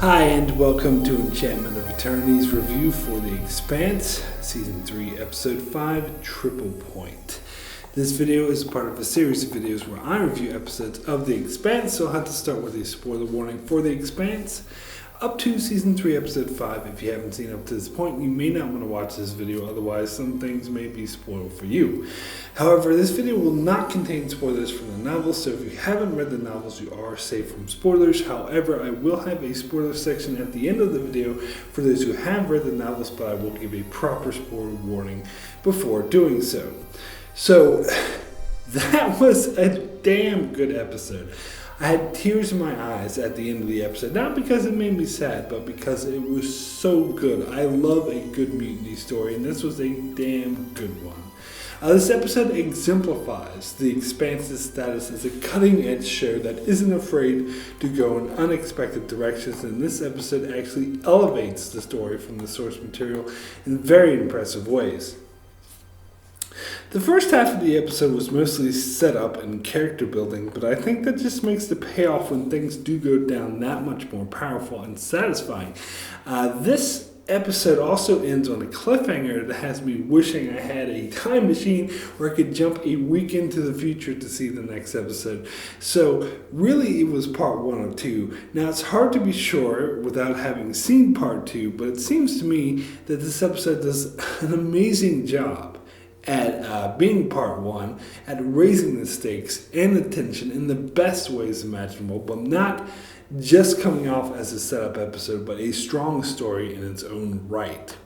Hi, and welcome to Enchantment of Eternity's review for The Expanse, Season 3, Episode 5, Triple Point. This video is part of a series of videos where I review episodes of The Expanse, so I'll have to start with a spoiler warning for The Expanse. Up to Season 3, Episode 5, if you haven't seen up to this point, you may not want to watch this video, otherwise some things may be spoiled for you. However, this video will not contain spoilers from the novels, so if you haven't read the novels, you are safe from spoilers. However, I will have a spoiler section at the end of the video for those who have read the novels, but I will give a proper spoiler warning before doing so. So, that was a damn good episode. I had tears in my eyes at the end of the episode, not because it made me sad, but because it was so good. I love a good mutiny story, and this was a damn good one. This episode exemplifies The Expanse's status as a cutting-edge show that isn't afraid to go in unexpected directions, and this episode actually elevates the story from the source material in very impressive ways. The first half of the episode was mostly set up and character building, but I think that just makes the payoff when things do go down that much more powerful and satisfying. This episode also ends on a cliffhanger that has me wishing I had a time machine where I could jump a week into the future to see the next episode. So really it was part 1 of 2. Now it's hard to be sure without having seen part 2, but it seems to me that this episode does an amazing job at being part 1, at raising the stakes and the tension in the best ways imaginable, but not just coming off as a setup episode, but a strong story in its own right.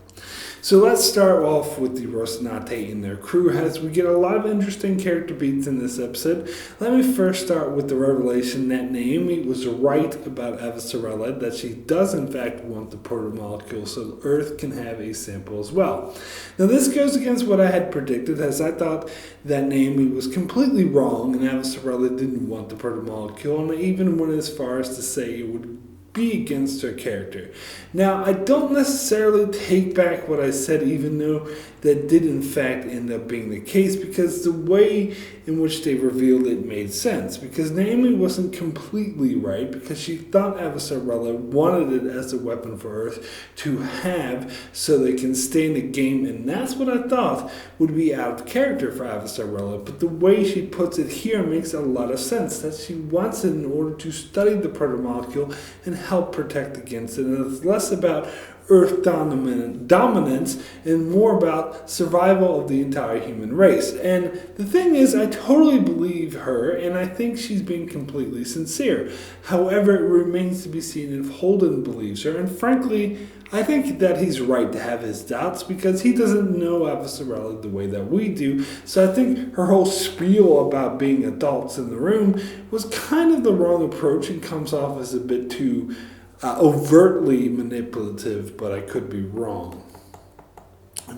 So let's start off with the Rosanate and their crew, as we get a lot of interesting character beats in this episode. Let me first start with the revelation that Naomi was right about Avasarala, that she does in fact want the protomolecule so Earth can have a sample as well. Now this goes against what I had predicted, as I thought that Naomi was completely wrong and Avasarala didn't want the protomolecule, and I even went as far as to say it would be against her character. Now, I don't necessarily take back what I said, even though that did in fact end up being the case, because the way in which they revealed it made sense. Because Naomi wasn't completely right, because she thought Avasarala wanted it as a weapon for Earth to have so they can stay in the game, and that's what I thought would be out of character for Avasarala. But the way she puts it here makes a lot of sense, that she wants it in order to study the protomolecule and help protect against it, and it's less about Earth dominance and more about survival of the entire human race. And the thing is, I totally believe her, and I think she's being completely sincere. However, it remains to be seen if Holden believes her, and frankly, I think that he's right to have his doubts, because he doesn't know Avasarala the way that we do. So I think her whole spiel about being adults in the room was kind of the wrong approach and comes off as a bit too overtly manipulative, but I could be wrong.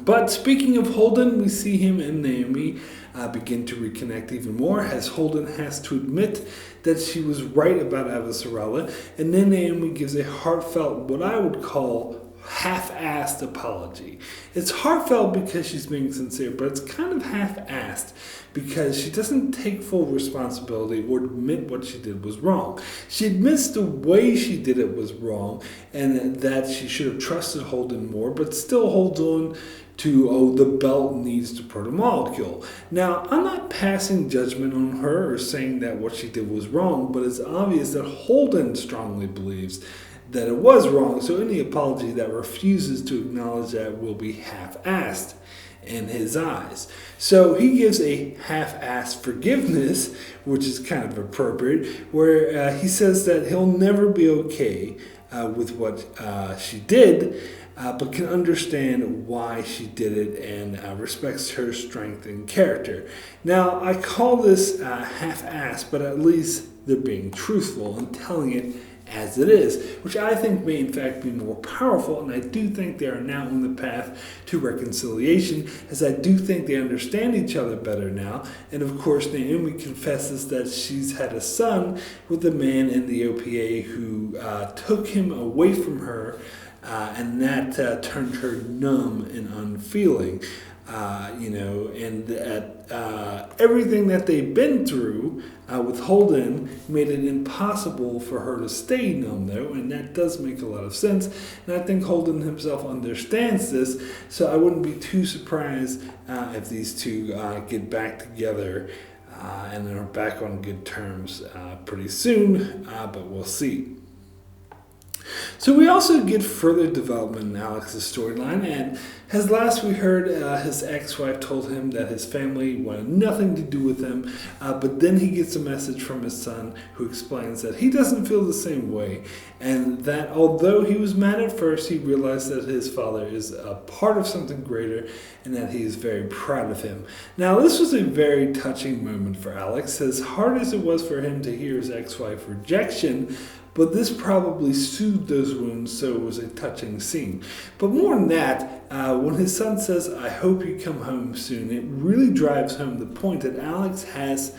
But speaking of Holden, we see him and Naomi begin to reconnect even more, as Holden has to admit that she was right about Avasarala, and then Naomi gives a heartfelt, what I would call half-assed apology. It's heartfelt because she's being sincere, but it's kind of half-assed because she doesn't take full responsibility or admit what she did was wrong. She admits the way she did it was wrong and that she should have trusted Holden more, but still holds on to, oh, the belt needs the protomolecule. Now, I'm not passing judgment on her or saying that what she did was wrong, but it's obvious that Holden strongly believes that it was wrong, so any apology that refuses to acknowledge that will be half-assed in his eyes. So he gives a half-assed forgiveness, which is kind of appropriate, where he says that he'll never be okay with what she did, but can understand why she did it and respects her strength and character. Now, I call this half-assed, but at least they're being truthful and telling it as it is, which I think may in fact be more powerful, and I do think they are now on the path to reconciliation, as I do think they understand each other better now. And of course, Naomi confesses that she's had a son with a man in the OPA who took him away from her, and that turned her numb and unfeeling. and that everything that they've been through with Holden made it impossible for her to stay numb, though, and that does make a lot of sense. And I think Holden himself understands this, so I wouldn't be too surprised if these two get back together and are back on good terms pretty soon, but we'll see. So we also get further development in Alex's storyline, and as last we heard, his ex-wife told him that his family wanted nothing to do with him, but then he gets a message from his son who explains that he doesn't feel the same way, and that although he was mad at first, he realized that his father is a part of something greater and that he is very proud of him. Now, this was a very touching moment for Alex, as hard as it was for him to hear his ex-wife's rejection, but this probably soothed those wounds, so it was a touching scene. But more than that, when his son says, "I hope you come home soon," it really drives home the point that Alex has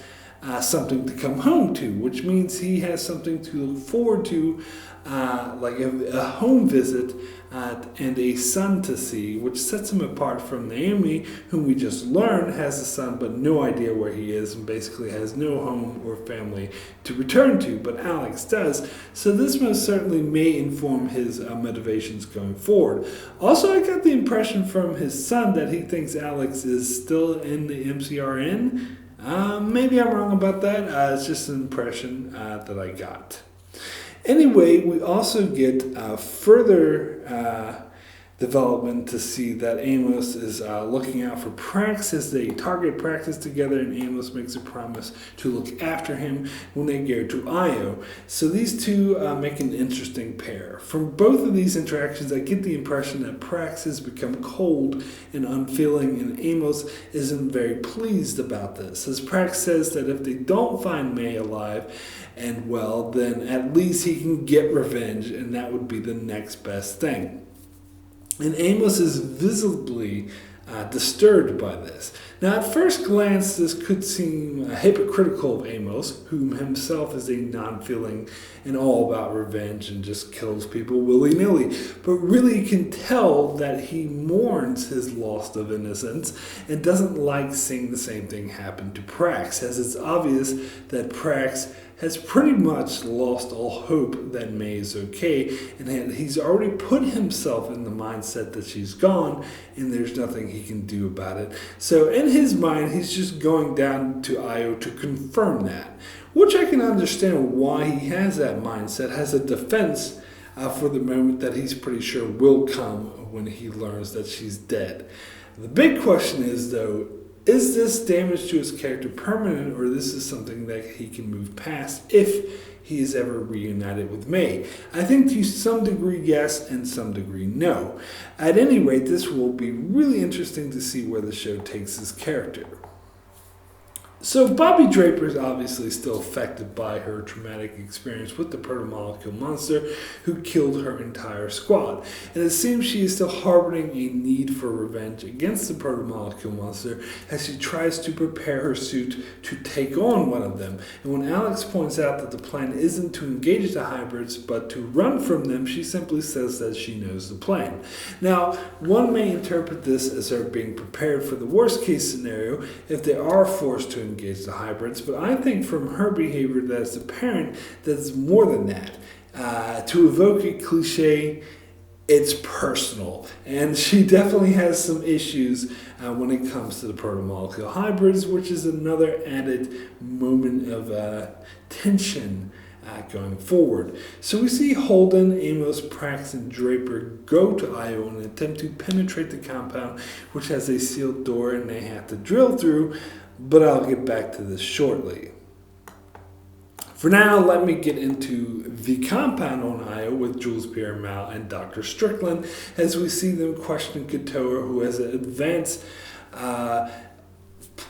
something to come home to, which means he has something to look forward to, like a home visit and a son to see, which sets him apart from Naomi, whom we just learned has a son but no idea where he is and basically has no home or family to return to, but Alex does. So this most certainly may inform his motivations going forward. Also, I got the impression from his son that he thinks Alex is still in the MCRN. Maybe I'm wrong about that. It's just an impression that I got. Anyway, we also get further development to see that Amos is looking out for Prax as they target practice together, and Amos makes a promise to look after him when they go to Io. So these two make an interesting pair. From both of these interactions, I get the impression that Prax has become cold and unfeeling, and Amos isn't very pleased about this, as Prax says that if they don't find May alive and well, then at least he can get revenge, and that would be the next best thing. And Amos is visibly disturbed by this. Now, at first glance, this could seem hypocritical of Amos, whom himself is a non-feeling and all about revenge and just kills people willy-nilly. But really, you can tell that he mourns his loss of innocence and doesn't like seeing the same thing happen to Prax, as it's obvious that Prax has pretty much lost all hope that May is okay, and he's already put himself in the mindset that she's gone and there's nothing he can do about it. So in his mind, he's just going down to Io to confirm that, which I can understand why he has that mindset, has a defense for the moment that he's pretty sure will come when he learns that she's dead. The big question is, though, is this damage to his character permanent, or this is something that he can move past if he is ever reunited with May? I think to some degree yes, and some degree no. At any rate, this will be really interesting to see where the show takes his character. So Bobby Draper is obviously still affected by her traumatic experience with the protomolecule monster who killed her entire squad. And it seems she is still harboring a need for revenge against the protomolecule monster as she tries to prepare her suit to take on one of them. And when Alex points out that the plan isn't to engage the hybrids but to run from them, she simply says that she knows the plan. Now, one may interpret this as her being prepared for the worst case scenario if they are forced to engage the hybrids, but I think from her behavior that it's apparent that it's more than that. To evoke a cliche, it's personal, and she definitely has some issues when it comes to the protomolecule hybrids, which is another added moment of tension going forward. So we see Holden, Amos, Prax, and Draper go to Io in an attempt to penetrate the compound, which has a sealed door and they have to drill through, but I'll get back to this shortly. For now, let me get into the compound on Io with Jules Pierre Mal and Dr. Strickland as we see them question Katoa, who has advanced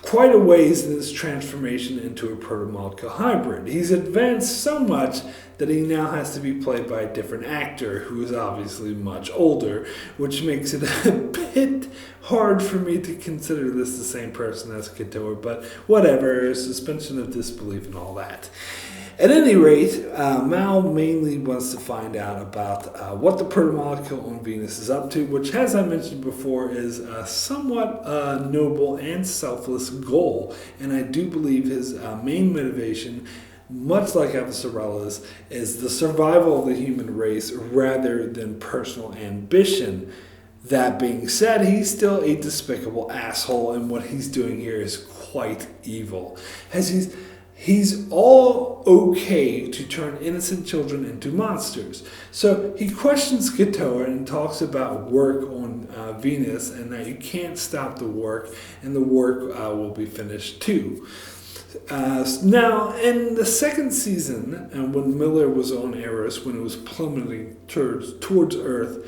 quite a ways in this transformation into a protomolecule hybrid. He's advanced so much that he now has to be played by a different actor who is obviously much older, which makes it a bit hard for me to consider this the same person as Katoa, but whatever, suspension of disbelief and all that. At any rate, Mal mainly wants to find out about what the protomolecule on Venus is up to, which, as I mentioned before, is a somewhat noble and selfless goal. And I do believe his main motivation, much like Avicerella's, is the survival of the human race rather than personal ambition. That being said, he's still a despicable asshole, and what he's doing here is quite evil. As he's all okay to turn innocent children into monsters. So he questions Katoa and talks about work on Venus and that you can't stop the work, and the work will be finished too. Now, in the second season, when Miller was on Eris, when it was plummeting towards Earth,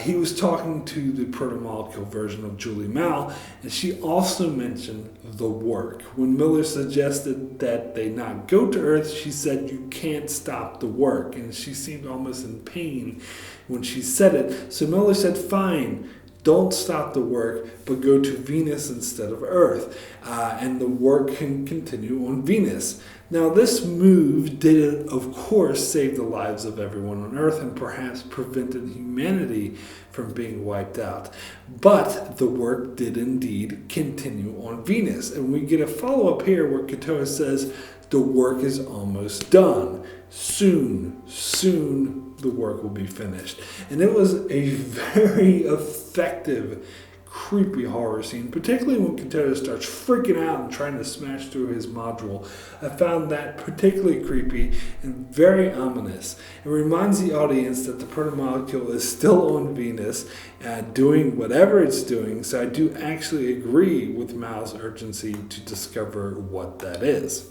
he was talking to the protomolecule version of Julie Mal, and she also mentioned the work. When Miller suggested that they not go to Earth, she said, "You can't stop the work," and she seemed almost in pain when she said it. So Miller said, "Fine, don't stop the work, but go to Venus instead of Earth, and the work can continue on Venus." Now, this move did, of course, save the lives of everyone on Earth and perhaps prevented humanity from being wiped out. But the work did indeed continue on Venus. And we get a follow-up here where Katoa says, "The work is almost done. Soon the work will be finished." And it was a very effective, creepy horror scene, particularly when Katoa starts freaking out and trying to smash through his module. I found that particularly creepy and very ominous. It reminds the audience that the protomolecule is still on Venus, doing whatever it's doing, so I do actually agree with Mal's urgency to discover what that is.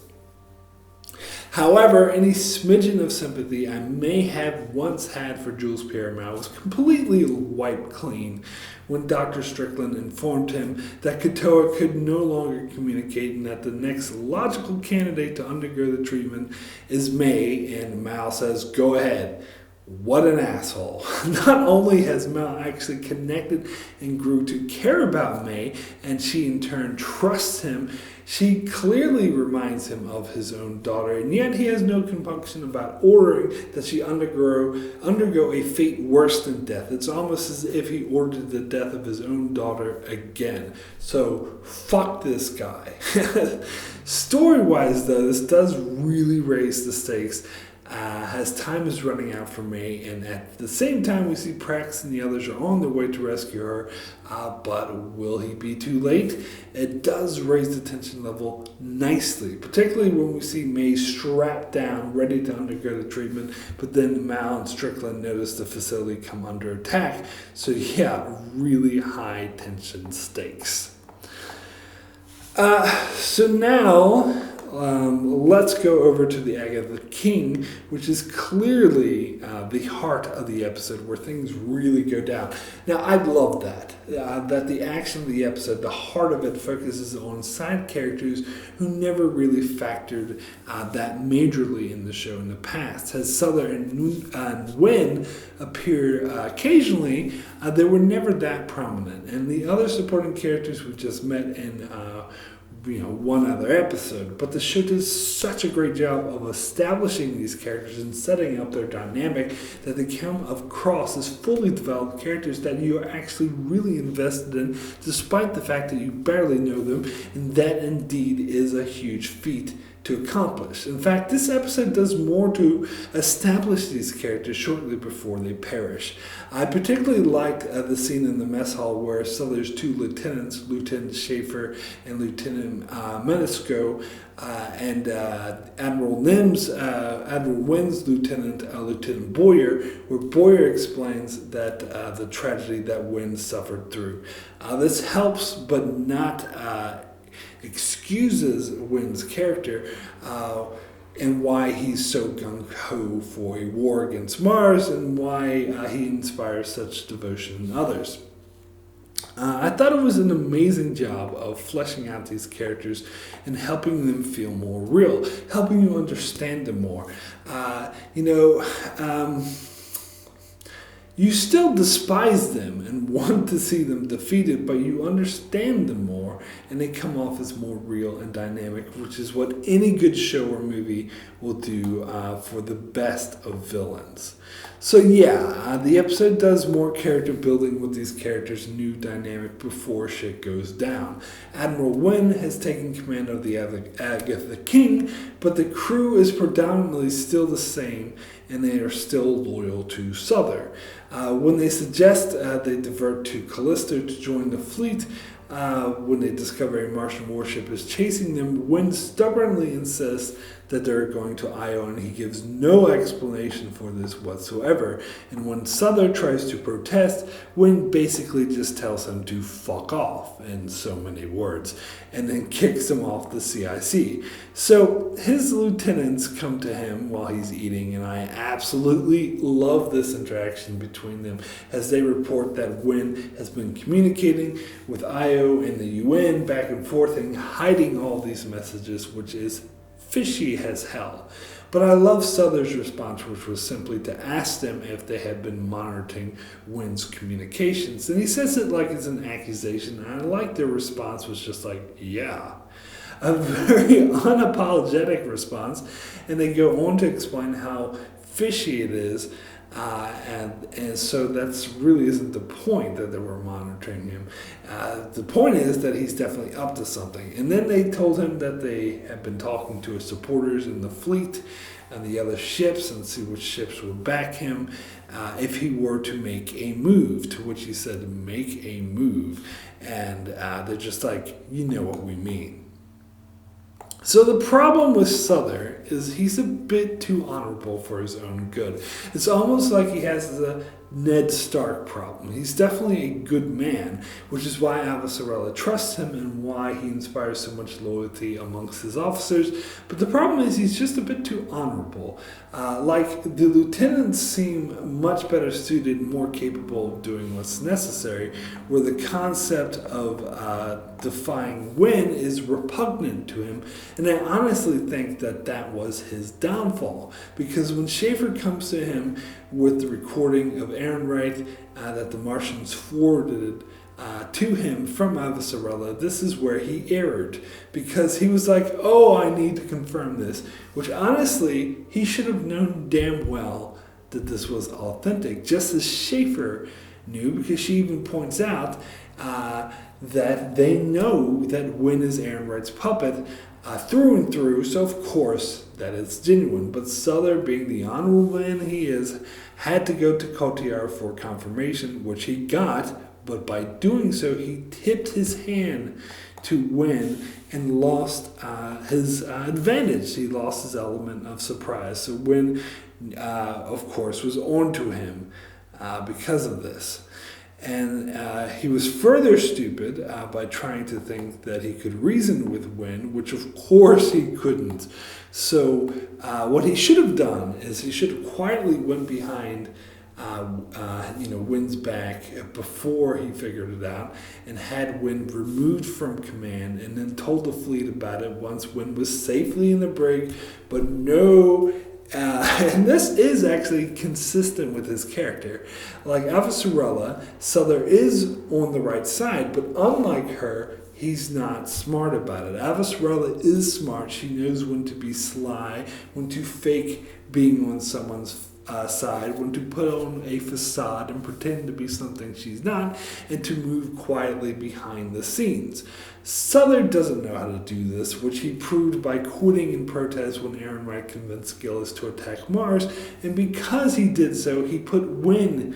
However, any smidgen of sympathy I may have once had for Jules Pierre Mal was completely wiped clean when Dr. Strickland informed him that Katoa could no longer communicate and that the next logical candidate to undergo the treatment is May, and Mal says, "Go ahead." What an asshole. Not only has Mal actually connected and grew to care about May, and she in turn trusts him, she clearly reminds him of his own daughter, and yet he has no compunction about ordering that she undergo a fate worse than death. It's almost as if he ordered the death of his own daughter again. So, fuck this guy. Story-wise, though, this does really raise the stakes. As time is running out for May, and at the same time we see Prax and the others are on their way to rescue her, but will he be too late? It does raise the tension level nicely, particularly when we see May strapped down, ready to undergo the treatment, but then Mal and Strickland notice the facility come under attack. So yeah, really high tension stakes. So now, let's go over to the Agatha King, which is clearly the heart of the episode, where things really go down. Now, I love that the action of the episode, the heart of it, focuses on side characters who never really factored that majorly in the show in the past. As Suther and Wynn appear occasionally, they were never that prominent. And the other supporting characters we just met in one other episode, but the show does such a great job of establishing these characters and setting up their dynamic that they come across as fully developed characters that you are actually really invested in, despite the fact that you barely know them, and that indeed is a huge feat to accomplish. In fact, this episode does more to establish these characters shortly before they perish. I particularly liked the scene in the mess hall where Suther's two lieutenants, Lieutenant Schaefer and Lieutenant Menisco, and Admiral Wynn's Lieutenant Boyer, where Boyer explains that the tragedy that Wynn suffered through. This helps, but not excuses Wynn's character and why he's so gung-ho for a war against Mars, and why he inspires such devotion in others. I thought it was an amazing job of fleshing out these characters and helping them feel more real, helping you understand them more. You still despise them and want to see them defeated, but you understand them more, and they come off as more real and dynamic, which is what any good show or movie will do for the best of villains. So yeah, the episode does more character building with these characters' new dynamic before shit goes down. Admiral Wynn has taken command of the Agatha King, but the crew is predominantly still the same, and they are still loyal to Suther. When they suggest they divert to Callisto to join the fleet, when they discover a Martian warship is chasing them, Wynn stubbornly insists that they're going to Io, and he gives no explanation for this whatsoever. And when Suther tries to protest, Wynn basically just tells him to fuck off in so many words, and then kicks him off the CIC. So his lieutenants come to him while he's eating, and I absolutely love this interaction between them as they report that Wynn has been communicating with Io and the UN back and forth and hiding all these messages, which is fishy as hell. But I love Suther's response, which was simply to ask them if they had been monitoring Wynn's communications. And he says it like it's an accusation, and I like their response was just like, yeah. A very unapologetic response, and they go on to explain how fishy it is, and so that's really isn't the point that they were monitoring him. The point is that he's definitely up to something. And then they told him that they had been talking to his supporters in the fleet and the other ships and see which ships would back him if he were to make a move, to which he said, make a move. And they're just like, you know what we mean. So the problem with Suther is he's a bit too honorable for his own good. It's almost like he has the Ned Stark problem. He's definitely a good man, which is why Avasarala trusts him and why he inspires so much loyalty amongst his officers. But the problem is he's just a bit too honorable. Like the lieutenants seem much better suited, more capable of doing what's necessary, where the concept of defying Wynn is repugnant to him. And I honestly think that that was his downfall, because when Schaefer comes to him with the recording of Ehrenreich that the Martians forwarded to him from Avasarala, this is where he erred, because he was like, oh, I need to confirm this, which honestly, he should have known damn well that this was authentic, just as Schaefer knew, because she even points out that they know that Wynn is Ehrenreich's puppet through and through, so of course that it's genuine. But Suther, being the honorable man he is, had to go to Kotiar for confirmation, which he got, but by doing so he tipped his hand to Wynn and lost his advantage. He lost his element of surprise. So Wynn, of course, was on to him because of this. And he was further stupid by trying to think that he could reason with Wynn, which of course he couldn't. So what he should have done is he should have quietly went behind Wynn's back before he figured it out, and had Wynn removed from command, and then told the fleet about it once Wynn was safely in the brig. But no. And this is actually consistent with his character. Like Avasarala, Suther is on the right side, but unlike her, he's not smart about it. Avasarala is smart. She knows when to be sly, when to fake being on someone's side, when to put on a facade and pretend to be something she's not, and to move quietly behind the scenes. Suther doesn't know how to do this, which he proved by quitting in protest when Ehrenreich convinced Gillis to attack Mars, and because he did so, he put Wynn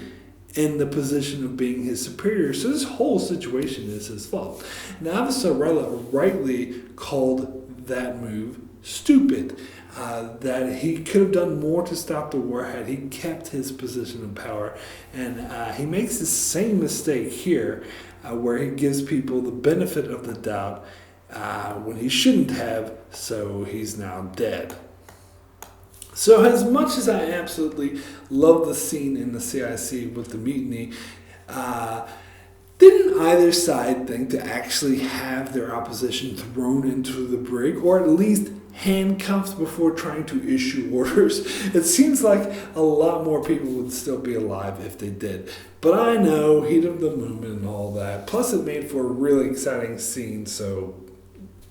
in the position of being his superior. So this whole situation is his fault. Now, Avasarala rightly called that move stupid. That he could have done more to stop the war had he kept his position of power. And he makes the same mistake here, where he gives people the benefit of the doubt when he shouldn't have, so he's now dead. So as much as I absolutely love the scene in the CIC with the mutiny, didn't either side think to actually have their opposition thrown into the brig, or at least handcuffed before trying to issue orders. It seems like a lot more people would still be alive if they did. But I know, heat of the moment and all that. Plus it made for a really exciting scene, so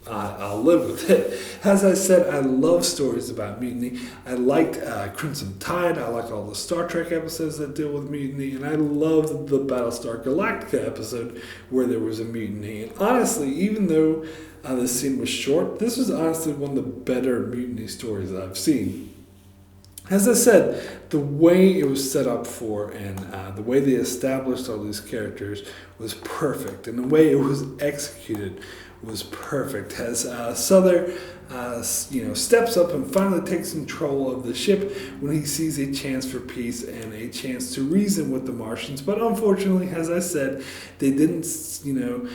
I'll live with it. As I said, I love stories about mutiny. I liked Crimson Tide. I like all the Star Trek episodes that deal with mutiny. And I loved the Battlestar Galactica episode where there was a mutiny. And honestly, even though this scene was short, this was honestly one of the better mutiny stories I've seen. As I said, the way it was set up for and the way they established all these characters was perfect. And the way it was executed was perfect. As Suther steps up and finally takes control of the ship when he sees a chance for peace and a chance to reason with the Martians. But unfortunately, as I said, they didn't cement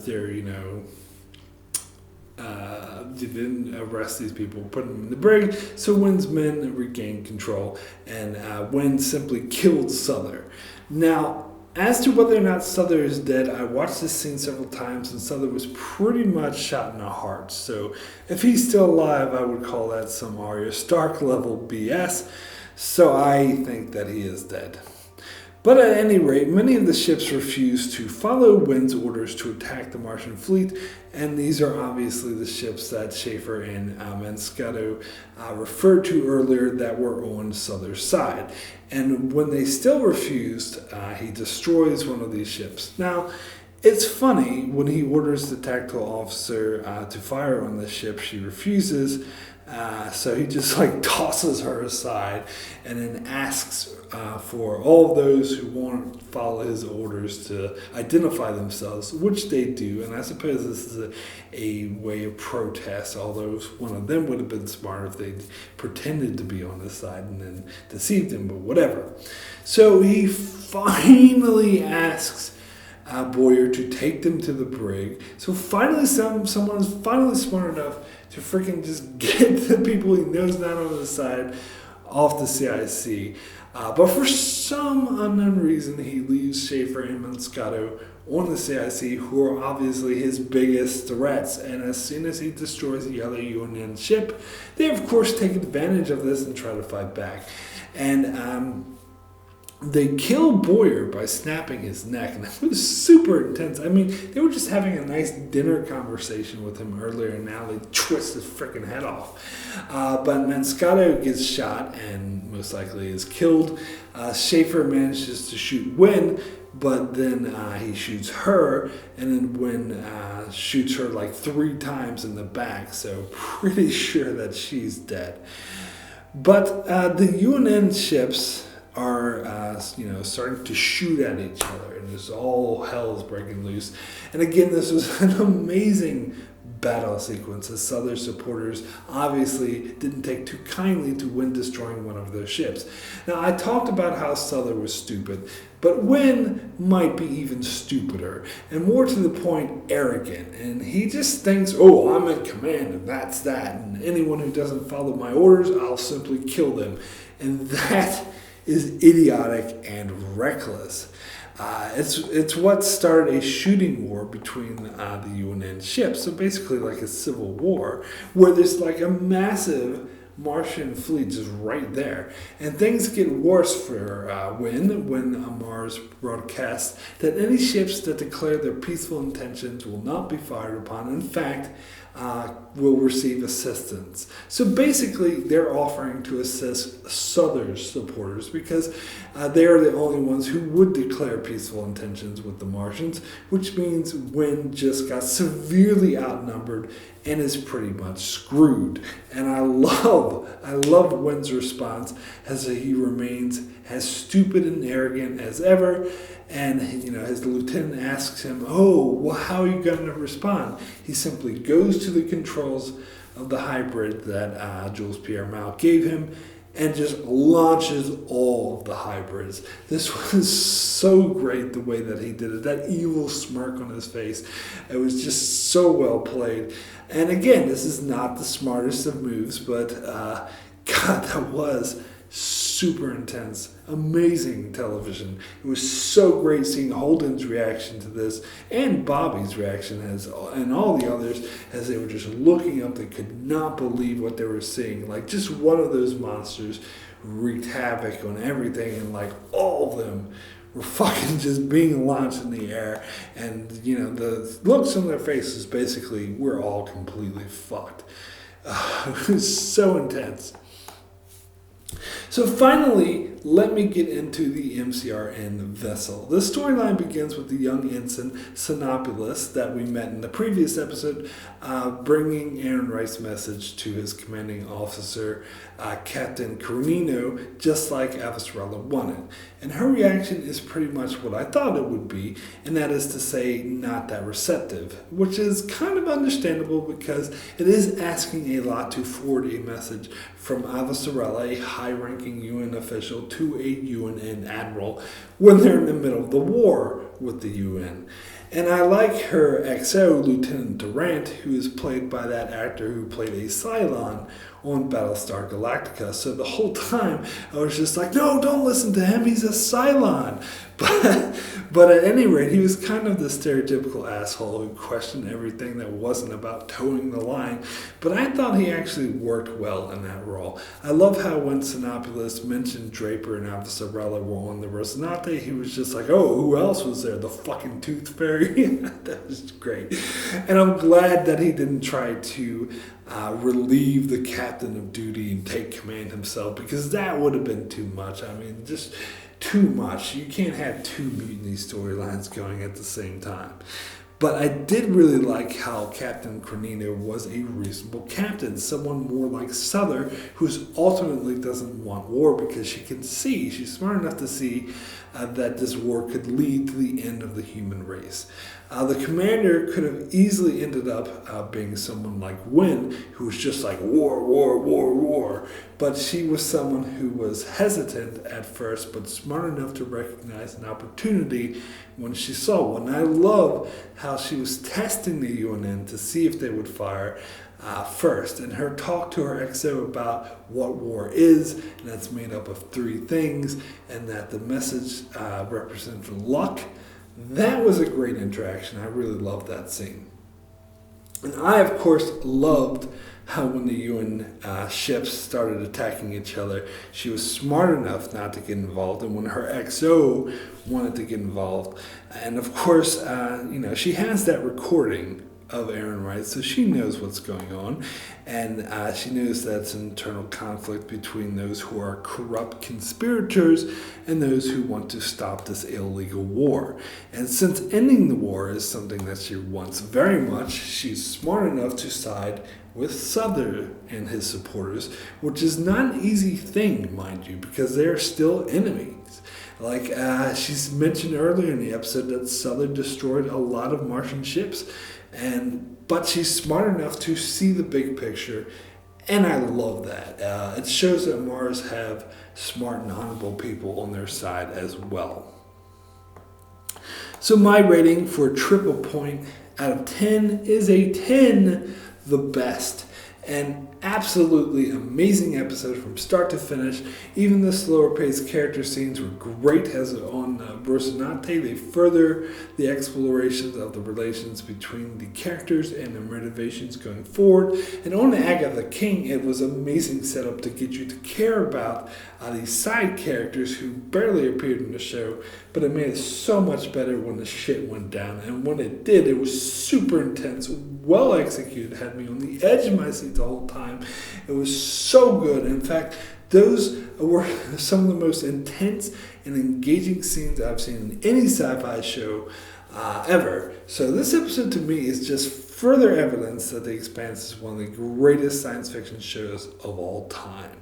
their they didn't arrest these people, put them in the brig, so Wynn's men regained control, and Wynn simply killed Suther. Now, as to whether or not Suther is dead, I watched this scene several times, and Suther was pretty much shot in the heart. So if he's still alive, I would call that some Arya Stark level BS. So I think that he is dead. But at any rate, many of the ships refused to follow Wynn's orders to attack the Martian fleet, and these are obviously the ships that Schaefer and Moscato referred to earlier that were on Suther's side. And when they still refused, he destroys one of these ships. Now, it's funny, when he orders the tactical officer to fire on the ship, she refuses. So he just tosses her aside and then asks for all those who won't follow his orders to identify themselves, which they do. And I suppose this is a way of protest, although one of them would have been smarter if they pretended to be on his side and then deceived him, but whatever. So he finally asks Boyer to take them to the brig. So finally someone's finally smart enough to freaking just get the people he knows not on his side off the CIC. But for some unknown reason, he leaves Schaefer and Moscato on the CIC, who are obviously his biggest threats. And as soon as he destroys the other UNN ship, they of course take advantage of this and try to fight back. And they kill Boyer by snapping his neck, and it was super intense. I mean, they were just having a nice dinner conversation with him earlier, and now they twist his freaking head off. But Moscato gets shot and most likely is killed. Schaefer manages to shoot Wynn, but then he shoots her, and then Wynn shoots her 3 times in the back, so pretty sure that she's dead. But the UNN ships are starting to shoot at each other, and this all hell is breaking loose. And again, this was an amazing battle sequence, as Suther's supporters obviously didn't take too kindly to Wynn destroying one of their ships. Now, I talked about how Suther was stupid, but Wynn might be even stupider, and more to the point, arrogant. And he just thinks, oh, I'm in command, and that's that, and anyone who doesn't follow my orders, I'll simply kill them. And that is idiotic and reckless. It's what started a shooting war between the UNN ships. So basically like a civil war, where there's a massive Martian fleet just right there. And things get worse for Wynn when Mars broadcasts that any ships that declare their peaceful intentions will not be fired upon. In fact, will receive assistance. So basically, they're offering to assist Suther's supporters because they are the only ones who would declare peaceful intentions with the Martians, which means Wynn just got severely outnumbered and is pretty much screwed. And I love Wynn's response as he remains as stupid and arrogant as ever. And his lieutenant asks him, oh, well, how are you going to respond? He simply goes to the controls of the hybrid that Jules Pierre Mao gave him and just launches all of the hybrids. This was so great, the way that he did it, that evil smirk on his face. It was just so well played. And again, this is not the smartest of moves, but God, that was so super intense, amazing television. It was so great seeing Holden's reaction to this and Bobby's reaction and all the others as they were just looking up. They could not believe what they were seeing. Like, just one of those monsters wreaked havoc on everything, and like all of them were fucking just being launched in the air. And the looks on their faces basically, we're all completely fucked. It was so intense. So finally, let me get into the MCRN vessel. The storyline begins with the young ensign Sinopoulos that we met in the previous episode, bringing Aaron Wright's message to his commanding officer, Captain Carnino, just like Avasarala wanted. And her reaction is pretty much what I thought it would be, and that is to say, not that receptive, which is kind of understandable because it is asking a lot to forward a message from Avasarala, a high-ranking UN official, to a UN admiral when they're in the middle of the war with the UN. And I like her XO, Lieutenant Durant, who is played by that actor who played a Cylon on Battlestar Galactica. So the whole time I was just like, no, don't listen to him, he's a Cylon. But at any rate, he was kind of the stereotypical asshole who questioned everything that wasn't about towing the line. But I thought he actually worked well in that role. I love how when Sinopoulos mentioned Draper and Avasarala were on the Rosanate, he was just like, oh, who else was there? The fucking Tooth Fairy? That was great. And I'm glad that he didn't try to relieve the captain of duty and take command himself, because that would have been too much. I mean, just too much. You can't have two mutiny storylines going at the same time. But I did really like how Captain Carnino was a reasonable captain, someone more like Suther, who ultimately doesn't want war because she's smart enough to see that this war could lead to the end of the human race. The commander could have easily ended up being someone like Wynn, who was just like, war, war, war, war. But she was someone who was hesitant at first, but smart enough to recognize an opportunity when she saw one. And I love how she was testing the UNN to see if they would fire first. And her talk to her XO about what war is, and that's made up of three things, and that the message represents luck. That was a great interaction. I really loved that scene. And I, of course, loved how when the UN ships started attacking each other, she was smart enough not to get involved, and when her XO wanted to get involved. And of course, she has that recording of Aaron Wright, so she knows what's going on, and she knows that's an internal conflict between those who are corrupt conspirators and those who want to stop this illegal war. And since ending the war is something that she wants very much, she's smart enough to side with Suther and his supporters, which is not an easy thing, mind you, because they're still enemies. Like she's mentioned earlier in the episode that Suther destroyed a lot of Martian ships, but she's smart enough to see the big picture, and I love that. It shows that Mars have smart and honorable people on their side as well. So my rating for Triple Point out of 10 is a 10, the best. An absolutely amazing episode from start to finish. Even the slower paced character scenes were great, as on Rosanate. They further the explorations of the relations between the characters and their motivations going forward. And on Agatha King, it was amazing setup to get you to care about these side characters who barely appeared in the show, but it made it so much better when the shit went down. And when it did, it was super intense, well executed, had me on the edge of my seat the whole time. It was so good. In fact, those were some of the most intense and engaging scenes I've seen in any sci-fi show ever. So this episode to me is just further evidence that The Expanse is one of the greatest science fiction shows of all time.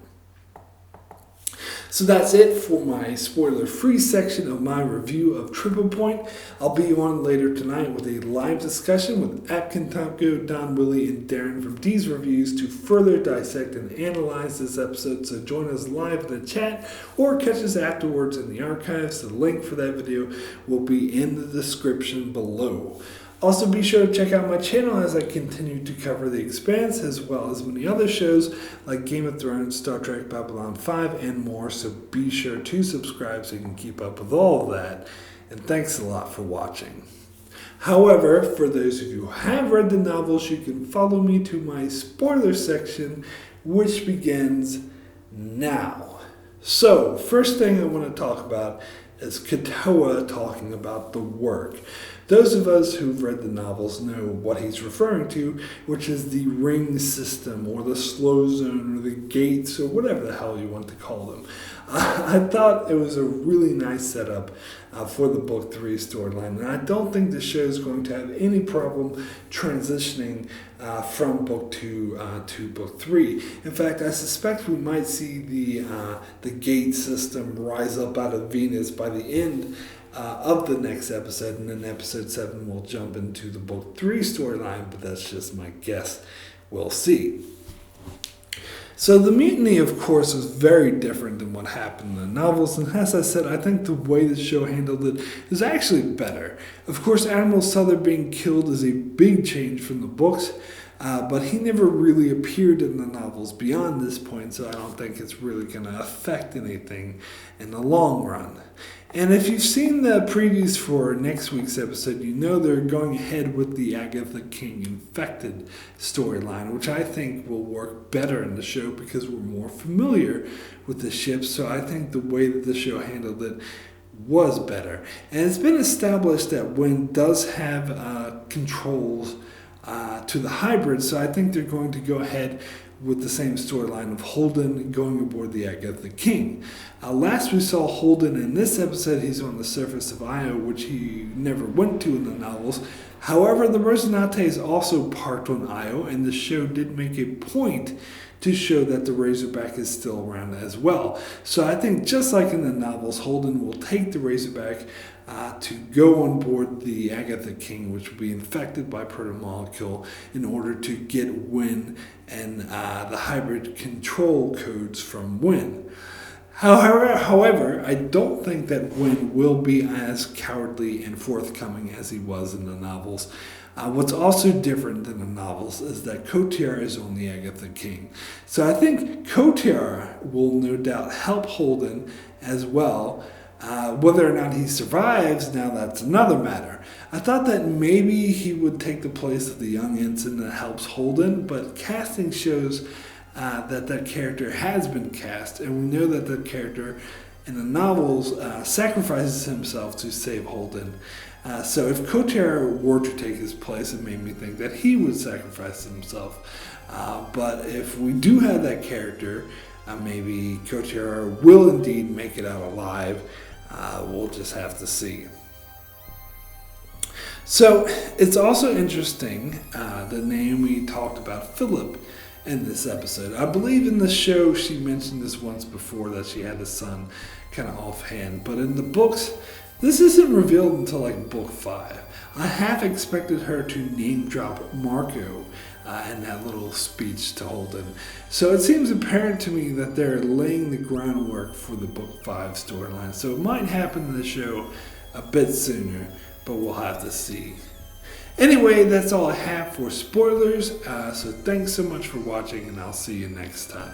So that's it for my spoiler-free section of my review of Triple Point. I'll be on later tonight with a live discussion with Atkin Tomko, Don Willie, and Darren from D's Reviews to further dissect and analyze this episode. So join us live in the chat or catch us afterwards in the archives. The link for that video will be in the description below. Also, be sure to check out my channel as I continue to cover The Expanse, as well as many other shows like Game of Thrones, Star Trek, Babylon 5, and more. So be sure to subscribe so you can keep up with all of that. And thanks a lot for watching. However, for those of you who have read the novels, you can follow me to my spoiler section, which begins now. So, first thing I want to talk about is Katoa talking about the work. Those of us who've read the novels know what he's referring to, which is the ring system, or the slow zone, or the gates, or whatever the hell you want to call them. I thought it was a really nice setup for the Book 3 storyline, and I don't think the show is going to have any problem transitioning from Book 2 to Book 3. In fact, I suspect we might see the gate system rise up out of Venus by the end of the next episode, and then episode 7 will jump into the Book 3 storyline, but that's just my guess. We'll see. So the mutiny, of course, was very different than what happened in the novels, and as I said, I think the way the show handled it is actually better. Of course, Admiral Suther being killed is a big change from the books, but he never really appeared in the novels beyond this point, so I don't think it's really going to affect anything in the long run. And if you've seen the previews for next week's episode, you know they're going ahead with the Agatha King infected storyline, which I think will work better in the show because we're more familiar with the ship. So I think the way that the show handled it was better. And it's been established that Wynn does have controls to the hybrid, so I think they're going to go ahead with the same storyline of Holden going aboard the Agatha King. Last we saw Holden in this episode, he's on the surface of Io, which he never went to in the novels. However, the Rosanate is also parked on Io, and the show did make a point to show that the Razorback is still around as well. So I think just like in the novels, Holden will take the Razorback to go on board the Agatha King, which will be infected by protomolecule, in order to get Wynn and the hybrid control codes from Wynn. However, I don't think that Wynn will be as cowardly and forthcoming as he was in the novels. What's also different than the novels is that Kotiar is on the Agatha King. So I think Kotiar will no doubt help Holden as well. Whether or not he survives, now that's another matter. I thought that maybe he would take the place of the young ensign that helps Holden, but casting shows that character has been cast, and we know that that character in the novels sacrifices himself to save Holden. So if Kotiar were to take his place, it made me think that he would sacrifice himself. But if we do have that character, maybe Kotiar will indeed make it out alive. We'll just have to see. So it's also interesting that Naomi talked about Philip in this episode. I believe in the show she mentioned this once before, that she had a son, kind of offhand. But in the books, this isn't revealed until like book 5. I half expected her to name drop Marco in that little speech to Holden. So it seems apparent to me that they're laying the groundwork for the book 5 storyline. So it might happen in the show a bit sooner, but we'll have to see. Anyway, that's all I have for spoilers. So thanks so much for watching, and I'll see you next time.